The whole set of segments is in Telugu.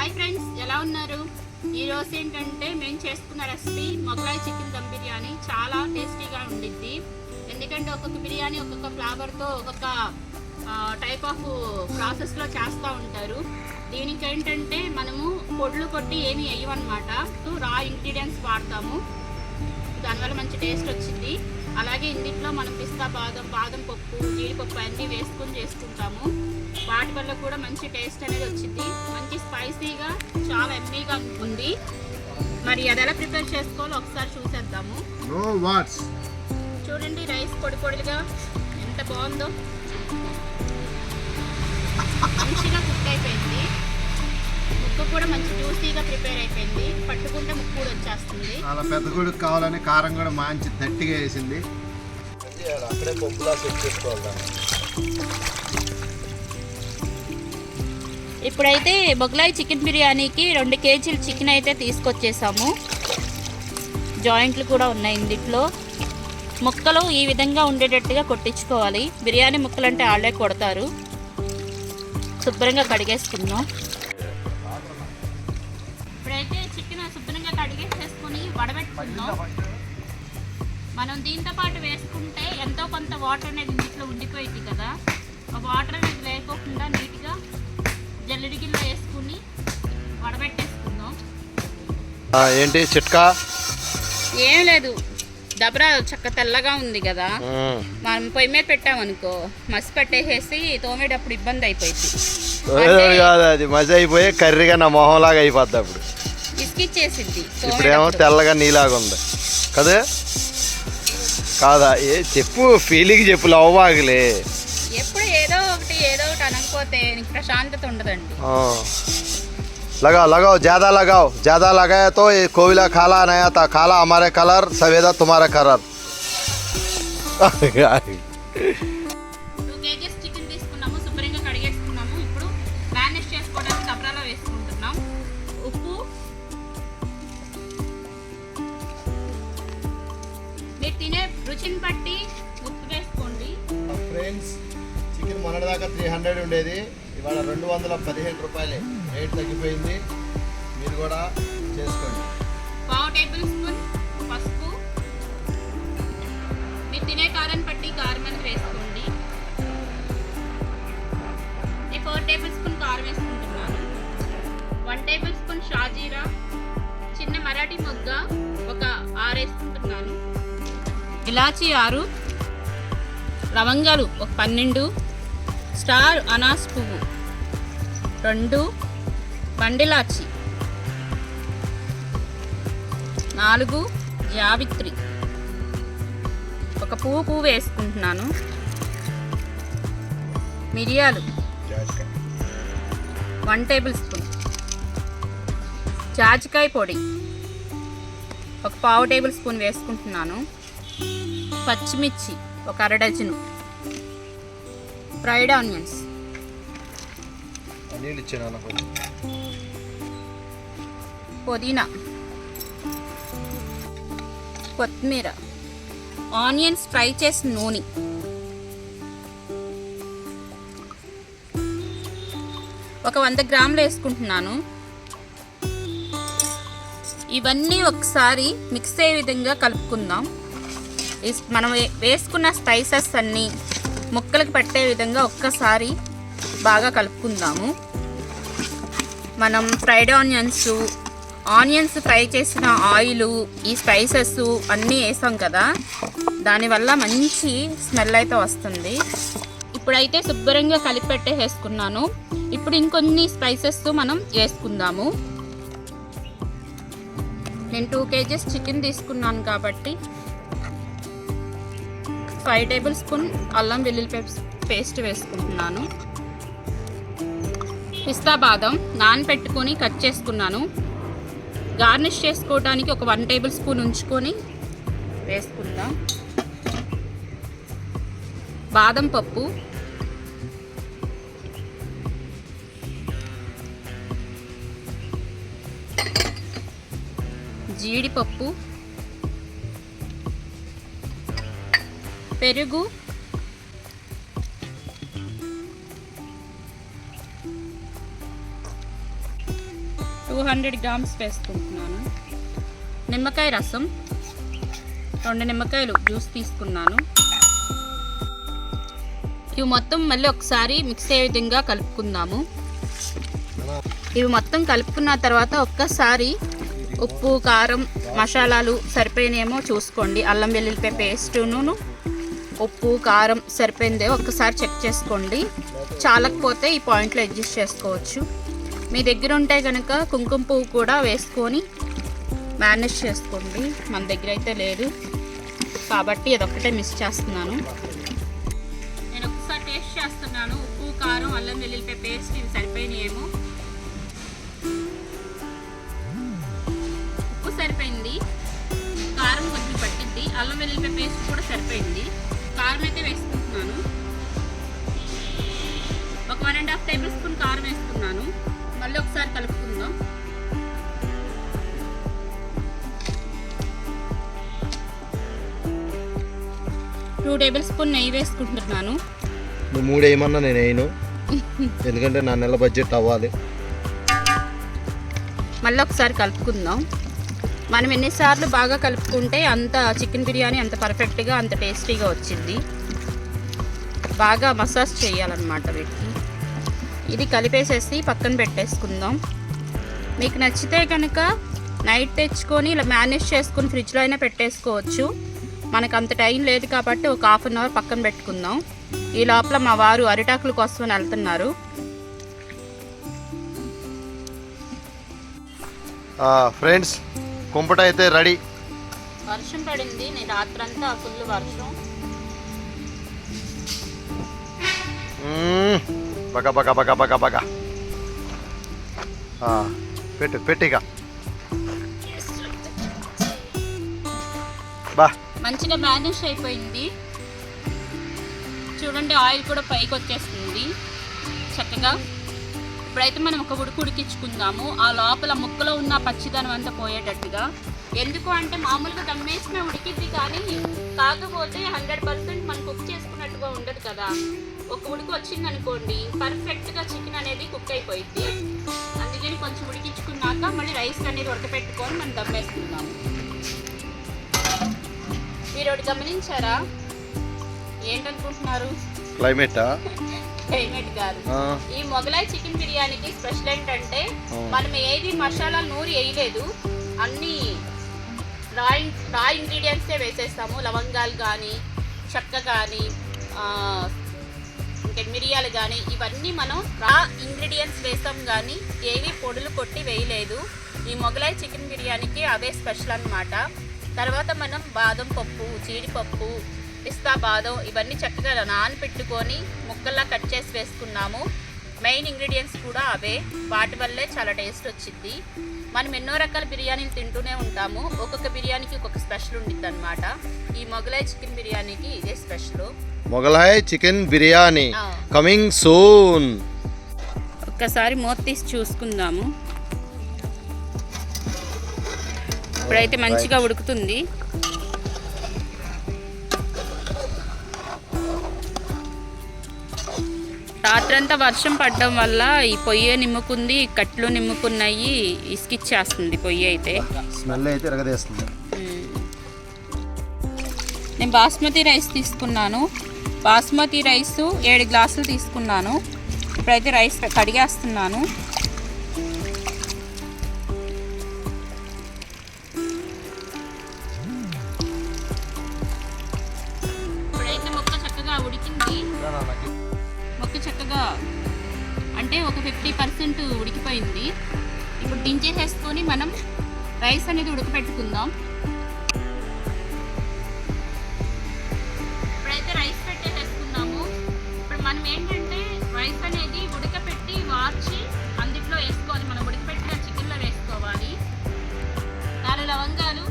హాయ్ ఫ్రెండ్స్, ఎలా ఉన్నారు? ఈరోజు ఏంటంటే మేము చేసుకున్న రెసిపీ మొగలాయి చికెన్ దమ్ బిర్యానీ. చాలా టేస్టీగా ఉండిద్ది. ఎందుకంటే ఒక్కొక్క బిర్యానీ ఒక్కొక్క ఫ్లేవర్తో ఒక్కొక్క టైప్ ఆఫ్ ప్రాసెస్లో చేస్తూ ఉంటారు. దీనికి ఏంటంటే మనము పొడులు కొట్టి ఏమీ వేయమన్నమాట, రా ఇంగ్రీడియంట్స్ వాడతాము. దానివల్ల మంచి టేస్ట్ వచ్చింది. అలాగే ఇందులో మనం పిస్తా బాదం పప్పు, జీడిపప్పు అన్నీ వేసుకొని చేసుకుంటాము. వాటి వల్ల కూడా మంచి టేస్ట్ అనేది వచ్చింది. మంచి స్పైసీగా చాలా ఎమ్మీగా ఉంటుంది. మరి అది ఎలా ప్రిపేర్ చేసుకోవాలో ఒకసారి చూసేద్దాము. చూడండి, రైస్ పొడి పొడిగా ఎంత బాగుందో, మంచిగా కుక్ అయిపోయింది. ముక్కు కూడా మంచి జ్యూసీగా ప్రిపేర్ అయిపోయింది. పట్టుకుంటే ముక్కు కూడా వచ్చేస్తుంది. అలా పెద్ద గుడికి కావాలని కారం కూడా మంచి గట్టిగా వేసింది. అక్కడే పప్పులా సెట్ చేసుకోవాలి. ఇప్పుడైతే మొగలాయి చికెన్ బిర్యానీకి 2 కేజీలు చికెన్ అయితే తీసుకొచ్చేసాము. జాయింట్లు కూడా ఉన్నాయి ఇందులో. ముక్కలు ఈ విధంగా ఉండేటట్టుగా కొట్టించుకోవాలి. బిర్యానీ ముక్కలు అంటే వాళ్ళే కొడతారు. శుభ్రంగా కడిగేసుకుందాం. ఇప్పుడైతే చికెన్ శుభ్రంగా కడిగేసేసుకొని వడబెట్టుకుందాం. మనం దీంతో పాటు వేసుకుంటే ఎంతో కొంత వాటర్ అనేది ఇంట్లో ఉండిపోయింది కదా, ఆ వాటర్ అనేది లేకోకుండా నీట్గా జల్లెడిగిలో వేసుకుని వడబెట్టేసుకుందాం. ఏంటి చిట్కా? ఏం లేదు, దబరా చక్క తెల్లగా ఉంది కదా, మనం పొయ్యి మీద పెట్టామనుకో మసి పెట్టేసేసి తోమేటప్పుడు ఇబ్బంది అయిపోయింది. అది మజ అయిపోయి కర్రీగా నా మొహంలాగా అయిపోద్ది. అప్పుడు ఇసుకిచ్చేసింది. ఇప్పుడేమో తెల్లగా నీలాగా ఉంది కదా. కాదా? చెప్పు, ఫీలింగ్ చెప్పు, లవ్వాగలే. ఎప్పుడు ఏదో ఒకటి అనకపోతే నీకు ప్రశాంతత ఉండదండి. लगाओ लगाओ, ज़्यादा लगाओ. ज़्यादा लगाया तो ये कोयला काला नया था, काला हमारे कलर, सफेदा तुम्हारा कलर. 2 కేజీస్ చికెన్ తీసుకున్నాము, శుభ్రంగా కడిగేసుకున్నాము. ఇప్పుడు మ్యారినేట్ చేసుకోవడానికి దబరాలో వేసుకుంటున్నాం. ఉప్పు, మీరు తినే రుచిని బట్టి ఉప్పు వేసుకోండి. ఫ్రెండ్స్, చికెన్ మొన్నటిదాకా 300 ఉండేది, ఇవాళ 215 రూపాయలే. రేట్ తగ్గిపోయింది. మీరు కూడా చేసుకోండి. 1/2 టేబుల్ స్పూన్ పసుపు, మీరు తినే కారం పట్టి కారం అని వేసుకోండి. 4 టేబుల్ స్పూన్ కారం వేసుకుంటున్నాను. 1 టేబుల్ స్పూన్ షాజీరా, చిన్న మరాఠీ మొగ్గ ఒక 6 వేసుకుంటున్నాను. ఇలాచీ 6, లవంగాలు ఒక 12, స్టార్ అనాస్ పువ్వు 2, బండిలాచి 4, జావిత్రి ఒక పువ్వు వేసుకుంటున్నాను. మిరియాలు 1 టేబుల్ స్పూన్, జాజికాయ పొడి ఒక 1/2 టేబుల్ స్పూన్ వేసుకుంటున్నాను. పచ్చిమిర్చి ఒక 1/2 డజను, ఫ్రైడ్ ఆనియన్స్, పుదీనా, కొత్తిమీర, ఆనియన్స్ ఫ్రై చేసిన నూనె, ఒక 100 గ్రాములు వేసుకుంటున్నాను. ఇవన్నీ ఒకసారి మిక్స్ అయ్యే విధంగా కలుపుకుందాం. మనం వేసుకున్న స్పైసెస్ అన్నీ ముక్కలకు పట్టే విధంగా ఒక్కసారి బాగా కలుపుకుందాము. మనం ఫ్రైడ్ ఆనియన్స్ ఫ్రై చేసిన ఆయిల్, ఈ స్పైసెస్ అన్నీ వేసాం కదా, దానివల్ల మంచి స్మెల్ అయితే వస్తుంది. ఇప్పుడైతే శుభ్రంగా కలిపి పెట్టేసుకున్నాను. ఇప్పుడు ఇంకొన్ని స్పైసెస్ మనం వేసుకుందాము. నేను 2 కేజీస్ చికెన్ తీసుకున్నాను కాబట్టి 5 టేబుల్ స్పూన్ అల్లం వెల్లుల్లి పేస్ట్ వేసుకుంటున్నాను. పిస్తా బాదం నానబెట్టుకొని కట్ చేసుకున్నాను. గార్నిష్ చేసుకోవడానికి ఒక 1 టేబుల్ స్పూన్ ఉంచుకొని వేసుకుందాం. బాదం పప్పు, జీడిపప్పు, పెరుగు, 200 గ్రామ్స్ వేసుకుంటున్నాను. నిమ్మకాయ రసం 2 నిమ్మకాయలు జ్యూస్ తీసుకున్నాను. ఇవి మొత్తం మళ్ళీ ఒకసారి మిక్స్ అయ్యే విధంగా కలుపుకుందాము. ఇవి మొత్తం కలుపుకున్న తర్వాత ఒక్కసారి ఉప్పు కారం మసాలాలు సరిపోయినేమో చూసుకోండి. అల్లం వెల్లుల్లిపాయ పేస్టును ఉప్పు కారం సరిపోయిందే ఒక్కసారి చెక్ చేసుకోండి. చాలకపోతే ఈ పాయింట్లో అడ్జస్ట్ చేసుకోవచ్చు. మీ దగ్గర ఉంటే కనుక కుంకుమ పువ్వు కూడా వేసుకొని మేనేజ్ చేసుకోండి. మన దగ్గర అయితే లేదు కాబట్టి అదొక్కటే మిస్ చేస్తున్నాను. నేను ఒకసారి టేస్ట్ చేస్తున్నాను. ఉప్పు కారం అల్లం వెల్లుల్లిపాయ పేస్ట్ ఇవి సరిపోయినాయేమో. ఉప్పు సరిపోయింది, కారం కొంచెం పట్టింది, అల్లం వెల్లుల్లిపాయ పేస్ట్ కూడా సరిపోయింది. కారం అయితే వేసుకుంటున్నాను. ఒక 1.5 టేబుల్ స్పూన్ కారం వేసుకున్నాను. మళ్ళీ ఒకసారి కలుపుకుందాం. టూ టేబుల్ స్పూన్ నెయ్యి వేసుకుంటున్నాను. నువ్వు 3 వేయమన్నా నేను వేయను, ఎందుకంటే నా నెల బడ్జెట్ అవ్వాలి. మళ్ళీ ఒకసారి కలుపుకుందాం. మనం ఎన్నిసార్లు బాగా కలుపుకుంటే అంత చికెన్ బిర్యానీ అంత పర్ఫెక్ట్గా అంత టేస్టీగా వచ్చింది. బాగా మసాజ్ చేయాలన్నమాట వీటికి. ఇది కలిపేసేసి పక్కన పెట్టేసుకుందాం. మీకు నచ్చితే కనుక నైట్ తెచ్చుకొని ఇలా మేనేజ్ చేసుకొని ఫ్రిడ్జ్లో అయినా పెట్టేసుకోవచ్చు. మనకు అంత టైం లేదు కాబట్టి ఒక 1/2 అవర్ పక్కన పెట్టుకుందాం. ఈ లోపల మా వారు అరిటాకుల కోసం వెళ్తున్నారు. ఫ్రెండ్స్, కుంపట అయితే రెడీ. వర్షం పడింది, నేను రాత్రంతా ఫుల్ వర్షం. బగ బగ బగ బగ బగ పెట్టు పెట్టిగా బా. మంచిగా మేనేజ్ అయిపోయింది. చూడండి, ఆయిల్ కూడా పైకి వచ్చేస్తుంది చక్కగా. ఇప్పుడైతే మనం ఒక ఉడికించుకుందాము. ఆ లోపల ముక్కలో ఉన్న పచ్చిదనం అంతా పోయేటట్టుగా. ఎందుకు అంటే మామూలుగా దమ్మేసిన ఉడికిద్ది, కానీ కాకపోతే 100% మనం కుక్ చేసుకున్నట్టుగా ఉండదు కదా. ఒక ఉడికి వచ్చింది అనుకోండి, పర్ఫెక్ట్గా చికెన్ అనేది కుక్ అయిపోయింది. అందుకని కొంచెం ఉడికించుకున్నాక మళ్ళీ రైస్ అనేది ఉడకపెట్టుకొని మనం దమ్మేసుకుందాము. మీరు ఒకటి గమనించారా? ఏంటనుకుంటున్నారు? క్లైమేట్ కాదు, ఈ మొగలాయ్ చికెన్ బిర్యానీకి స్పెషల్ ఏంటంటే మనం ఏది మసాలాలు నూరి వేయలేదు, అన్ని రా ఇంగ్రీడియంట్సే వేసేస్తాము. లవంగాలు కానీ, చెక్క కానీ, ఇంకా మిరియాలు కానీ, ఇవన్నీ మనం రా ఇంగ్రీడియంట్స్ వేసాం కానీ ఏవి పొడులు కొట్టి వేయలేదు. ఈ మొగలాయ్ చికెన్ బిర్యానీకి అవే స్పెషల్ అన్నమాట. తర్వాత మనం బాదం పప్పు, జీడిపప్పు, పిస్తా బాదం ఇవన్నీ చక్కగా నానబెట్టుకొని ముక్కల్లా కట్ చేసి వేసుకున్నాము. మెయిన్ ఇంగ్రీడియంట్స్ కూడా అవే, వాటి వల్లే చాలా టేస్ట్ వచ్చింది. మనం ఎన్నో రకాల బిర్యానీలు తింటూనే ఉంటాము, ఒక్కొక్క బిర్యానీకి ఒక్కొక్క స్పెషల్ ఉండిద్ది అనమాట. ఈ మొగలాయ్ చికెన్ బిర్యానీకి ఇదే special. Mughlai chicken biryani coming soon. ఒక్కసారి మూత తీసి చూసుకుందాము. ఇప్పుడైతే మంచిగా ఉడుకుతుంది. రాత్రంతా వర్షం పడడం వల్ల ఈ పొయ్యి నిమ్ముకుంది, కట్లు నిమ్ముకున్నాయి, ఇసుకిచ్చేస్తుంది పొయ్యి అయితే. స్మెల్ అయితే ఎరగదేస్తుంది. నేను బాస్మతి రైస్ తీసుకున్నాను. బాస్మతి రైస్ 7 గ్లాసులు తీసుకున్నాను. ఇప్పుడైతే రైస్ కడిగేస్తున్నాను. ఇప్పుడైతే మొక్క చక్కగా ఉడికింది. మొక్క చక్కగా అంటే ఒక 50% ఉడికిపోయింది. ఇప్పుడు దించేసేసుకొని మనం రైస్ అనేది ఉడకపెట్టుకుందాం. ఇప్పుడైతే రైస్ పెట్టేసేసుకున్నాము. ఇప్పుడు మనం ఏంటంటే రైస్ అనేది ఉడకపెట్టి వార్చి అందులో వేసుకోవాలి. మనం ఉడకపెట్టిన చికెన్లో వేసుకోవాలి. 4 లవంగాలు,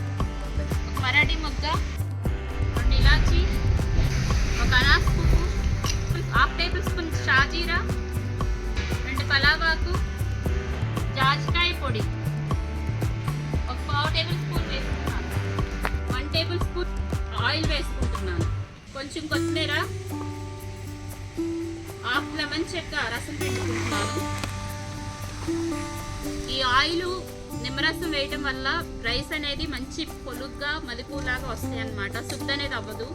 ఒక మరాఠీ మొగ్గ, 2 ఇలాచి, ఒక అనాస్ పువ్వు, 1/2 టేబుల్ స్పూన్ షాజీరా, 2 పలావాకు, జాజికాయ పొడి, ఒక 1/2 టేబుల్ స్పూన్ వేసుకున్నాను. 1 టేబుల్ స్పూన్ ఆయిల్ వేసుకుంటున్నాను. కొంచెం కొత్తిమీర, 1/2 లెమన్ చెక్క రసం పెట్టుకుంటున్నాను. ఈ ఈ ఆయిల్ నిమ్మరసం వేయటం వల్ల రైస్ అనేది మంచి పొలుగ్గా మదిపులాగా వస్తాయి అన్నమాట. శుద్ధ అనేది అవ్వదు.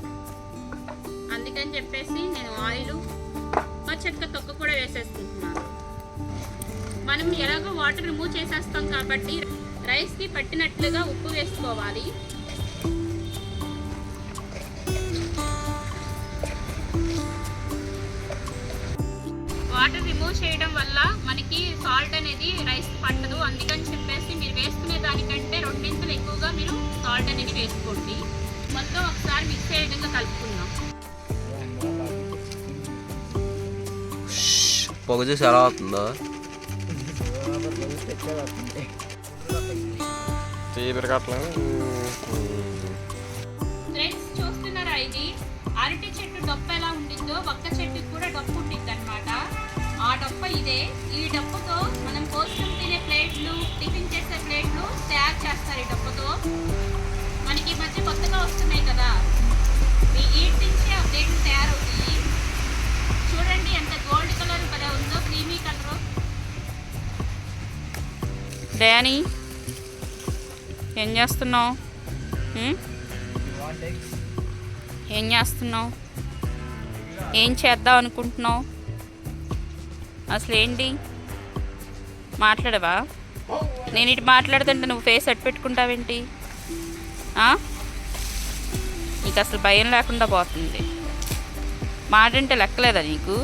అందుకని చెప్పేసి నేను ఆయిల్ చెక్క తొక్క కూడా వేసేసుకుంటున్నాను. మనం ఎలాగో వాటర్ రిమూవ్ చేసేస్తాం కాబట్టి రైస్కి పట్టినట్లుగా ఉప్పు వేసుకోవాలి. వాటర్ రిమూవ్ చేయడం వల్ల మనకి సాల్ట్ అనేది రైస్కి పట్టదు. అందుకని చెప్పేసి మీరు వేసుకునే దానికంటే రెండింతలు ఎక్కువగా మీరు సాల్ట్ అనేది వేసుకోండి. మొత్తం ఒకసారి మిక్స్ అయ్యే విధంగా కలుపుకుందాం. పొగ చూసి ఎలా అవుతుందో ఫ్రెండ్స్ చూస్తున్నారా, ఇది అరటి చెట్టు డొప్ప ఎలా ఉండిందో ఒక్క చెట్టుకి కూడా డొప్ప ఉండిద్ది అనమాట. ఆ డొప్ప ఇదే. ఈ డొప్పతో మనం పోసుకుని తినే ప్లేట్లు, టిఫిన్ చేసే ప్లేట్లు తయారు చేస్తారు. ఈ డొప్పతో మనకి ఈ మధ్య కొత్తగా వస్తున్నాయి కదా, ఈ ఈట్ నుంచి ఆ ప్లేట్లు తయారవుతాయి. చూడండి ఎంత గోల్డ్ కలర్ భలే ఉందో, క్రీమీ కలర్. డానీ ఏం చేస్తున్నావు? ఏం చేస్తున్నావు? ఏం చేద్దాం అనుకుంటున్నావు? అసలు ఏంటి మాట్లాడవా? నేను ఇటు మాట్లాడుతుంటే నువ్వు ఫేస్ అట్టు పెట్టుకుంటావేంటి? నీకు అసలు భయం లేకుండా పోతుంది. మాట అంటే లెక్కలేదా నీకు?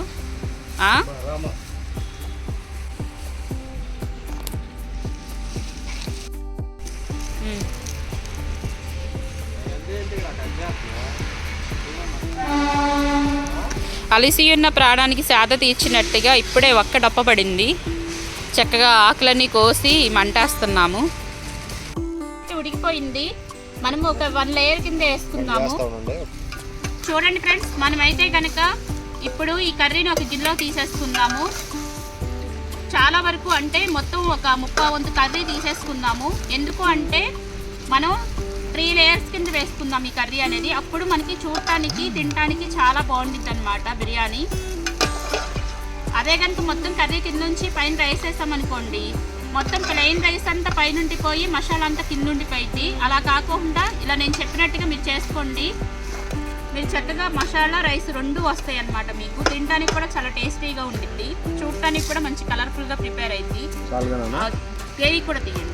అలిసి ఉన్న ప్రాణానికి సేద తీర్చినట్టుగా ఇప్పుడే ఒక్క డొప్ప పడింది. చక్కగా ఆకులన్నీ కోసి మంటేస్తున్నాము. ఉడికిపోయింది. మనం ఒక 1 లేయర్ కింద వేసుకుందాము. చూడండి ఫ్రెండ్స్, మనమైతే కనుక ఇప్పుడు ఈ కర్రీని ఒక గిన్నెలో తీసేసుకుందాము. చాలా వరకు అంటే మొత్తం ఒక 30 వంతు కర్రీ తీసేసుకుందాము. ఎందుకు అంటే మనం 3 లేయర్స్ కింద వేసుకుందాం ఈ కర్రీ అనేది. అప్పుడు మనకి చూడటానికి తినడానికి చాలా బాగుంటుంది అనమాట బిర్యానీ. అదే కనుక మొత్తం కర్రీ కింద నుంచి పైన రైస్ వేసామనుకోండి, మొత్తం ప్లెయిన్ రైస్ అంతా పైనుండి పోయి మసాలా అంతా కింద ఉండిపోయింది. అలా కాకుండా ఇలా నేను చెప్పినట్టుగా మీరు చేసుకోండి. మీరు చక్కగా మసాలా రైస్ 2 వస్తాయి అన్నమాట. మీకు తినడానికి కూడా చాలా టేస్టీగా ఉంటుంది. చూడటానికి కూడా మంచి కలర్ఫుల్గా ప్రిపేర్ అయింది. గ్రేవీ కూడా తీయండి.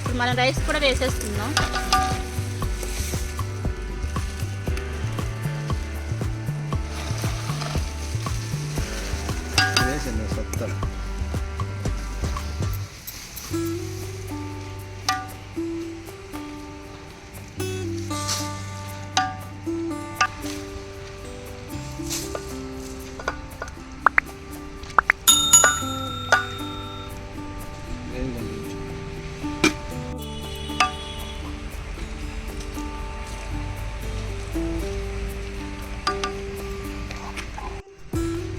ఇప్పుడు మనం రైస్ కూడా వేసేస్తున్నాం.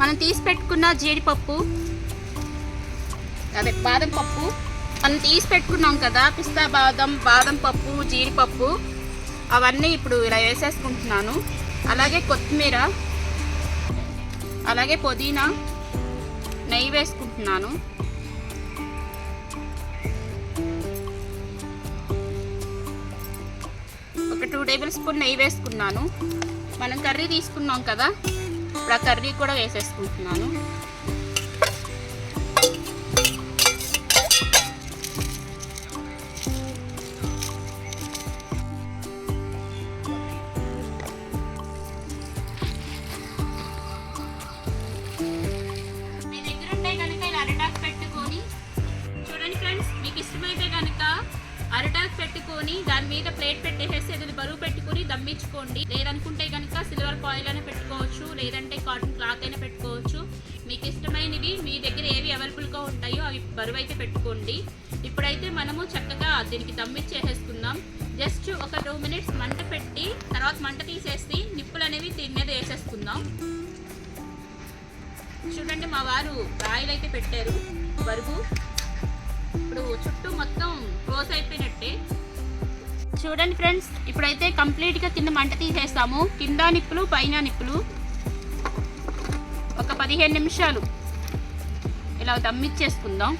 మనం తీసి పెట్టుకున్న జీడిపప్పు, అదే బాదం పప్పు మనం తీసి పెట్టుకున్నాం కదా, పిస్తా బాదం పప్పు, జీడిపప్పు అవన్నీ ఇప్పుడు ఇలా వేసేసుకుంటున్నాను. అలాగే కొత్తిమీర, అలాగే పుదీనా, నెయ్యి వేసుకుంటున్నాను. ఒక 2 టేబుల్ స్పూన్ నెయ్యి వేసుకున్నాను. మనం కర్రీ తీసుకున్నాం కదా, ఇప్పుడు ఆ కర్రీ కూడా వేసేసుకుంటున్నాను. మీ దగ్గర ఉంటే కనుక ఇలా అరిటాకు పెట్టుకొని చూడండి ఫ్రెండ్స్, మీకు ఇష్టమైతే కనుక అరిటాకు పెట్టుకొని దాని మీద ప్లేట్ పెట్టేసేసి అది బరువు పెట్టుకొని దమ్మించుకోండి. లేదనుకుంటే కనుక సిల్వర్ ఫాయిల్ అయినా పెట్టుకోవచ్చు, లేదంటే కాటన్ క్లాత్ అయినా పెట్టుకోవచ్చు. మీకు ఇష్టమైనవి మీ దగ్గర ఏవి అవైలబుల్గా ఉంటాయో అవి బరువు అయితే పెట్టుకోండి. ఇప్పుడైతే మనము చక్కగా దీనికి దమ్మిచ్చేసేసుకుందాం. జస్ట్ ఒక 2 మినిట్స్ మంట పెట్టి తర్వాత మంట తీసేసి నిప్పులు అనేవి దీని మీద వేసేసుకుందాం. చూడండి మా వారు రాయిలు అయితే పెట్టారు బరువు. ఇప్పుడు చుట్టూ మొత్తం క్లోజ్ అయిపోయినట్టే. చూడండి ఫ్రెండ్స్, ఇప్పుడైతే కంప్లీట్గా కింద మంట తీసేస్తాము. కింద నిప్పులు పైన నిప్పులు. ఒక 15 నిమిషాలు ఇలా దమ్మిచ్చేసుకుందాం.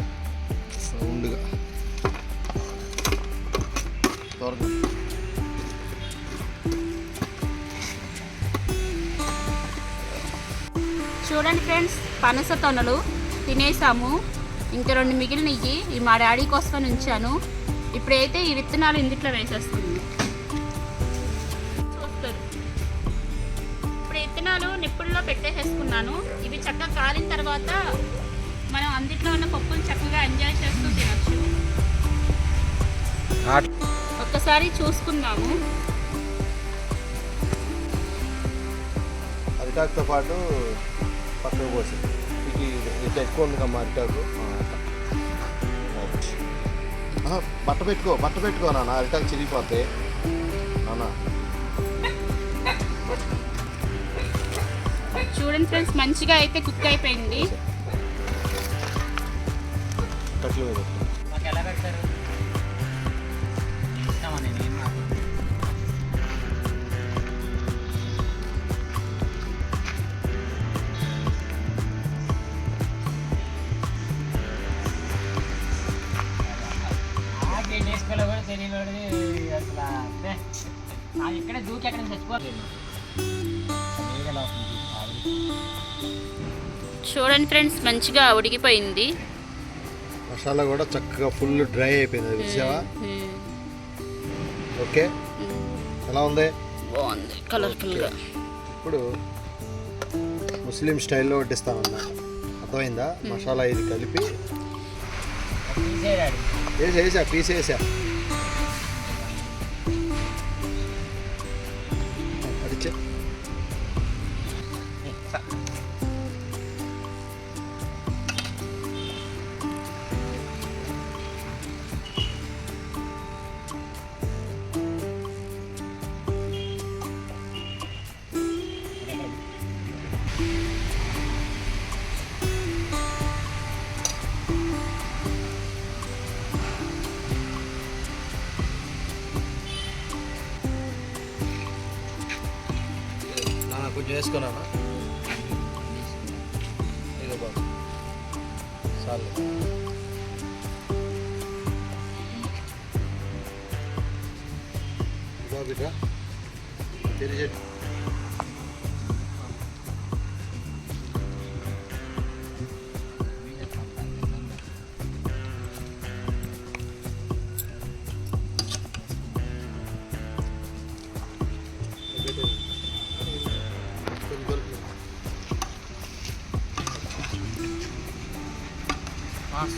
రౌండ్గా చూడండి ఫ్రెండ్స్, పనస తొనలు తినేసాము. ఇంకా 2 మిగిలినవి ఈ మా డాడీ కోసం ఉంచాను. ఇప్పుడైతే ఈ విత్తనాలు ఇందుట్లో వేసేస్తుంది. చూస్తారు, ఇప్పుడు విత్తనాలు నిప్పుల్లో పెట్టేసేసుకున్నాను. ఇవి చక్కగా కాలిన తర్వాత మనం అందుట్లో ఉన్న పప్పులు చక్కగా ఎంజాయ్ చేస్తూ తినచ్చు. ఒక్కసారి చూసుకుందాము. అరిటాకుతో పాటు పక్కకు పోసి ఇట్లా ఎక్కువ ఉంది కమ్మా అరిటాకు. బట్ట పెట్టుకో నాన్న, అరిటాకు చిరిగిపోతాయి నాన్న. చూడండి ఫ్రెండ్స్, మంచిగా అయితే కుక్ అయిపోయింది. కట్లు మీద మాకు ఎలా పెడతారు? ఇస్తామని నేను నాకు వేసుకోలే కూడా తెలియకూడదు అసలు. నాకు ఇక్కడే దూకి ఎక్కడ చచ్చిపోలేదు. చూడండి ఫ్రెండ్స్, మంచిగా ఉడికిపోయింది. మసాలా కూడా చక్కగా ఫుల్ డ్రై అయిపోయింది. అది చూసావా? ఓకే, ఎలా ఉంది? బాగుంది, కలర్ఫుల్గా. ఇప్పుడు ముస్లిం స్టైల్లో వడ్డిస్తాను అన్నమాట. అర్థమైందా? మసాలా ఇది కలిపి వేసా పీస్ వేసా. అడిచే కొంచెం వేసుకున్నానా? ఇదో బాబు చాలు. బాబు ఇట్లా తెలియజేయండి.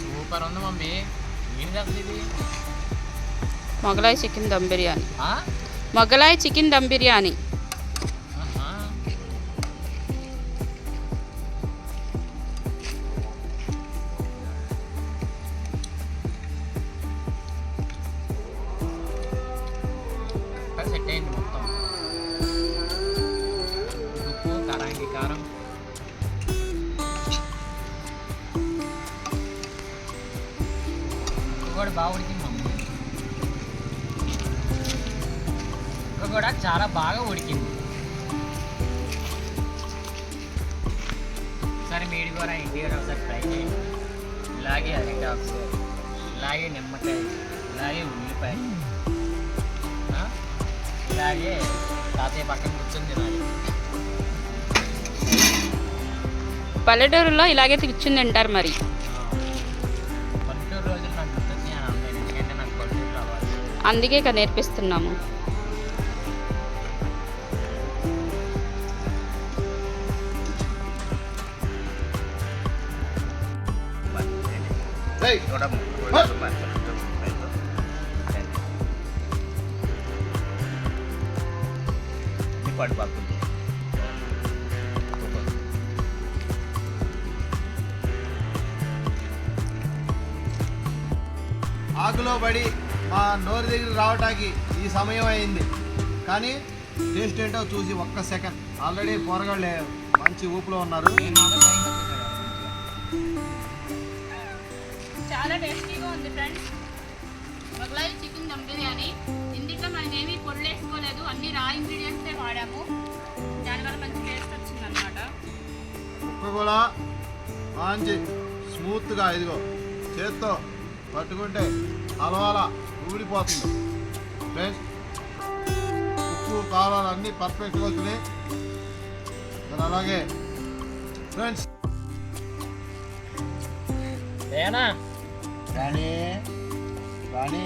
సూపర్ ఉంది మమ్మీ. ఏంటి అసలు ఇది? Mughlai chicken dum biryani. Mughlai chicken dum biryani. Set అయింది మొత్తం. ఉప్పు, కారానికి కారం. కూడా బాగా ఉడికింది మమ్మీ. కూడా చాలా బాగా ఉడికింది. ఒకసారి మీడి కూర ఇంటి ఒకసారి ఫ్రై చేయండి. ఇలాగే అరిటాక్స్, ఇలాగే నిమ్మకాయ, ఇలాగే ఉల్లిపాయ, ఇలాగే తాతయ్య పక్కన కూర్చొని తినాలి. పల్లెటూరులో ఇలాగే కూర్చుని తింటారు మరి. అందుకే ఇక నేర్పిస్తున్నాము. ఆకులో పడి మా నోరు దగ్గర రావటానికి ఈ సమయం అయింది. కానీ టేస్ట్ ఏంటో చూసి ఒక్క సెకండ్. ఆల్రెడీ పోరగాళ్ళే మంచి ఊపులో ఉన్నారు. చాలా టేస్టీగా ఉంది ఫ్రెండ్స్. మొగలాయి చికెన్ దమ్ బిర్యానీ. ఇందులో మనం ఏమీ పొడులు వేసుకోలేదు, అన్ని రా ఇంగ్రీడియంట్సే వాడాము. దానివల్ల మంచి టేస్ట్ వచ్చింది అనమాట. ముక్క కూడా మంచి స్మూత్గా ఇదిగో చేత్తో పట్టుకుంటే అలవాలా ఊడిపోతుంది ఫ్రెండ్స్. ఉప్పు కారాలు అన్నీ పర్ఫెక్ట్గా వచ్చినాయి. మరి అలాగే ఫ్రెండ్స్ ఏనా రాణి రాణి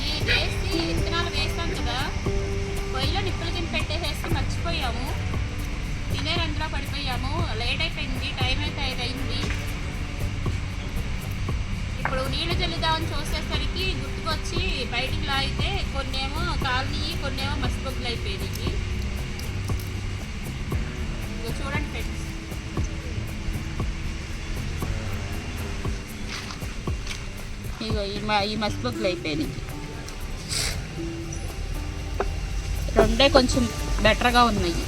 ఈ వేసి విత్తనాలు వేసాం కదా, పొయ్యిలో నిప్పులు కింద పెట్టేసేసి మర్చిపోయాము. తినే రంధ్రా పడిపోయాము. లేట్ అయిపోయింది, టైం అయితే 5 అయింది. ఇప్పుడు నీళ్లు చల్లుదామని చూసేసరికి గుర్తుకొచ్చి బయటికి లాగితే కొన్నేమో కాలనీ, కొన్నేమో మసిపొక్కులు అయిపోయింది. ఇక చూడండి ఫ్రెండ్స్, ఇగో ఈ మసిపొక్కులు అయిపోయినాయి. రెండే కొంచెం బెటర్గా ఉన్నాయి.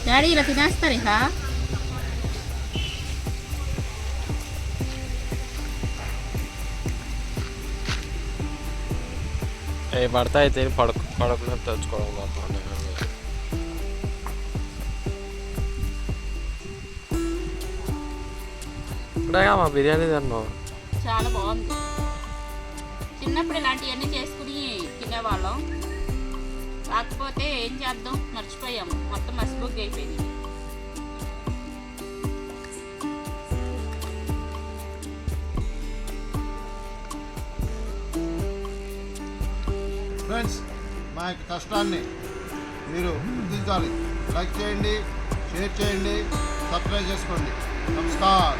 డాడీ ఇలా తినేస్తారు ఇక. అవి పడతాయి తిని పడకుండా తెచ్చుకోవడం కాకుండా ఇప్పుడేగా మా బిర్యానీ తిన్నాం. చాలా బాగుంది. చిన్నప్పుడు ఇలాంటివన్నీ చేసుకుని తినేవాళ్ళం. కాకపోతే ఏం చేద్దాం, మర్చిపోయాము. మొత్తం మసిబొగ్గు అయిపోయింది. ఫ్రెండ్స్ మా యొక్క కష్టాన్ని మీరు గుర్తించాలి. లైక్ చేయండి, షేర్ చేయండి, సబ్స్క్రైబ్ చేసుకోండి. నమస్కారం.